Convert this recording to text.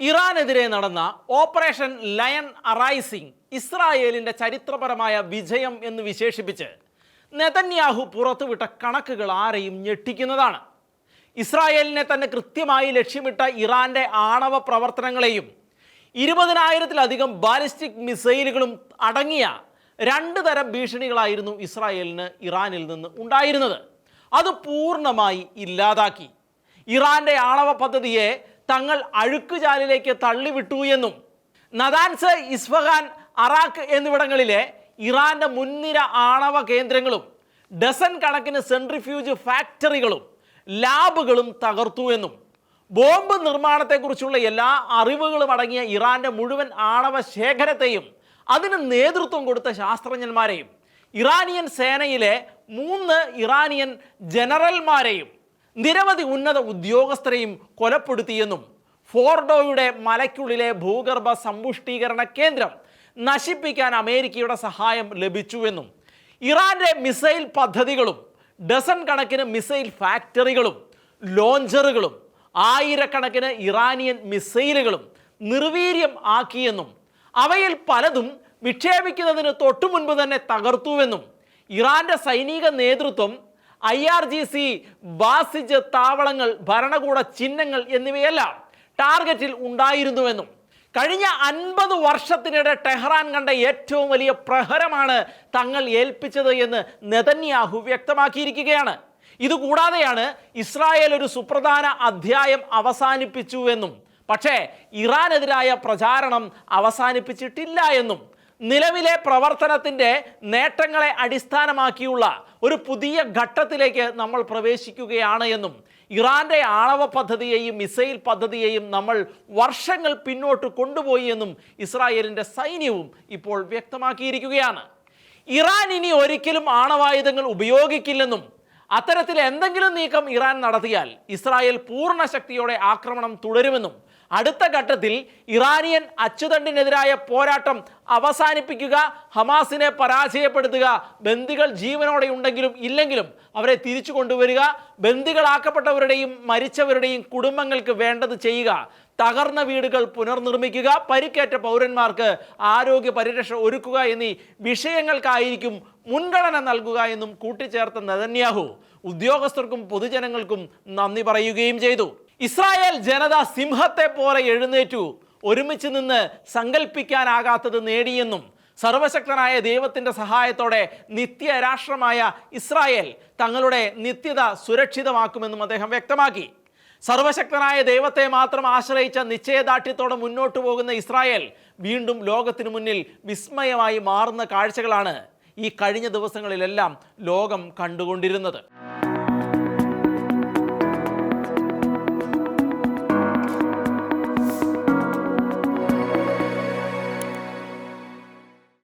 ഇറാനെതിരെ നടന്ന operation lion arising ഇസ്രായേലിൻ്റെ ചരിത്രപരമായ വിജയം എന്ന് വിശേഷിപ്പിച്ച് നെതന്യാഹു പുറത്തുവിട്ട കണക്കുകൾ ആരെയും ഞെട്ടിക്കുന്നതാണ്. ഇസ്രായേലിനെ തന്നെ കൃത്യമായി ലക്ഷ്യമിട്ട ഇറാൻ്റെ ആണവ പ്രവർത്തനങ്ങളെയും 20,000-ലധികം ബാലിസ്റ്റിക് മിസൈലുകളും അടങ്ങിയ 2 തരം ഭീഷണികളായിരുന്നു ഇസ്രായേലിന് ഇറാനിൽ നിന്ന് ഉണ്ടായിരുന്നത്. അത് പൂർണ്ണമായി ഇല്ലാതാക്കി. ഇറാൻ്റെ ആണവ പദ്ധതിയെ തങ്ങൾ അഴുക്കുചാലിലേക്ക് തള്ളിവിട്ടു എന്നും നദാൻസ്, ഇസ്ഫഹാൻ, അറാഖ് എന്നിവിടങ്ങളിലെ ഇറാൻ്റെ മുൻനിര ആണവ കേന്ദ്രങ്ങളും ഡസൻ കണക്കിന് സെൻട്രിഫ്യൂജ് ഫാക്ടറികളും ലാബുകളും തകർത്തു എന്നും ബോംബ് നിർമ്മാണത്തെക്കുറിച്ചുള്ള എല്ലാ അറിവുകളും അടങ്ങിയ ഇറാൻ്റെ മുഴുവൻ ആണവ ശേഖരത്തെയും അതിന് നേതൃത്വം കൊടുത്ത ശാസ്ത്രജ്ഞന്മാരെയും ഇറാനിയൻ സേനയിലെ 3 ഇറാനിയൻ ജനറൽമാരെയും നിരവധി ഉന്നത ഉദ്യോഗസ്ഥരെയും കൊലപ്പെടുത്തിയെന്നും ഫോർഡോയുടെ മലയ്ക്കുള്ളിലെ ഭൂഗർഭ സമ്പുഷ്ടീകരണ കേന്ദ്രം നശിപ്പിക്കാൻ അമേരിക്കയുടെ സഹായം ലഭിച്ചുവെന്നും ഇറാൻ്റെ മിസൈൽ പദ്ധതികളും ഡസൻ കണക്കിന് മിസൈൽ ഫാക്ടറികളും ലോഞ്ചറുകളും ആയിരക്കണക്കിന് ഇറാനിയൻ മിസൈലുകളും നിർവീര്യം ആക്കിയെന്നും അവയിൽ പലതും വിക്ഷേപിക്കുന്നതിന് തൊട്ടു മുൻപ് തന്നെ തകർത്തുവെന്നും ഇറാൻ്റെ സൈനിക നേതൃത്വം IRGC, ബാസിജ് താവളങ്ങൾ, ഭരണകൂട ചിഹ്നങ്ങൾ എന്നിവയെല്ലാം ടാർഗറ്റിൽ ഉണ്ടായിരുന്നുവെന്നും കഴിഞ്ഞ 50 വർഷത്തിനിടെ ടെഹ്റാൻ കണ്ട ഏറ്റവും വലിയ പ്രഹരമാണ് തങ്ങൾ ഏൽപ്പിച്ചത് എന്ന് നെതന്യാഹു വ്യക്തമാക്കിയിരിക്കുകയാണ്. ഇതുകൂടാതെയാണ് ഇസ്രായേൽ ഒരു സുപ്രധാന അധ്യായം അവസാനിപ്പിച്ചുവെന്നും പക്ഷേ ഇറാനെതിരായ പ്രചാരണം അവസാനിപ്പിച്ചിട്ടില്ല എന്നും നിലവിലെ പ്രവർത്തനത്തിൻ്റെ നേട്ടങ്ങളെ അടിസ്ഥാനമാക്കിയുള്ള ഒരു പുതിയ ഘട്ടത്തിലേക്ക് നമ്മൾ പ്രവേശിക്കുകയാണ് എന്നും ഇറാൻ്റെ ആണവ പദ്ധതിയെയും മിസൈൽ പദ്ധതിയെയും നമ്മൾ വർഷങ്ങൾ പിന്നോട്ട് കൊണ്ടുപോയി എന്നും ഇസ്രായേലിൻ്റെ സൈന്യവും ഇപ്പോൾ വ്യക്തമാക്കിയിരിക്കുകയാണ്. ഇറാൻ ഇനി ഒരിക്കലും ആണവായുധങ്ങൾ ഉപയോഗിക്കില്ലെന്നും അത്തരത്തിൽ എന്തെങ്കിലും നീക്കം ഇറാൻ നടത്തിയാൽ ഇസ്രായേൽ പൂർണ്ണ ശക്തിയോടെ ആക്രമണം തുടരുമെന്നും അടുത്ത ഘട്ടത്തിൽ ഇറാനിയൻ അച്ചുതണ്ടിനെതിരായ പോരാട്ടം അവസാനിപ്പിക്കുക, ഹമാസിനെ പരാജയപ്പെടുത്തുക, ബന്ദികൾ ജീവനോടെ ഉണ്ടെങ്കിലും ഇല്ലെങ്കിലും അവരെ തിരിച്ചു കൊണ്ടുവരിക, ബന്ദികളാക്കപ്പെട്ടവരുടെയും മരിച്ചവരുടെയും കുടുംബങ്ങൾക്ക് വേണ്ടത് ചെയ്യുക, തകർന്ന വീടുകൾ പുനർനിർമ്മിക്കുക, പരിക്കേറ്റ പൗരന്മാർക്ക് ആരോഗ്യ പരിരക്ഷ ഒരുക്കുക എന്നീ വിഷയങ്ങൾക്കായിരിക്കും മുൻഗണന നൽകുക എന്നും കൂട്ടിച്ചേർത്ത നെതന്യാഹു ഉദ്യോഗസ്ഥർക്കും പൊതുജനങ്ങൾക്കും നന്ദി പറയുകയും ചെയ്തു. ഇസ്രായേൽ ജനത സിംഹത്തെ പോലെ എഴുന്നേറ്റു, ഒരുമിച്ച് നിന്ന് സങ്കല്പിക്കാനാകാത്തത് നേടിയെന്നും സർവശക്തനായ ദൈവത്തിൻ്റെ സഹായത്തോടെ നിത്യരാഷ്ട്രമായ ഇസ്രായേൽ തങ്ങളുടെ നിത്യത സുരക്ഷിതമാക്കുമെന്നും അദ്ദേഹം വ്യക്തമാക്കി. സർവശക്തനായ ദൈവത്തെ മാത്രം ആശ്രയിച്ച നിശ്ചയദാർഢ്യത്തോടെ മുന്നോട്ട് പോകുന്ന ഇസ്രായേൽ വീണ്ടും ലോകത്തിനു മുന്നിൽ വിസ്മയമായി മാറുന്ന കാഴ്ചകളാണ് ഈ കഴിഞ്ഞ ദിവസങ്ങളിലെല്ലാം ലോകം കണ്ടുകൊണ്ടിരുന്നത്.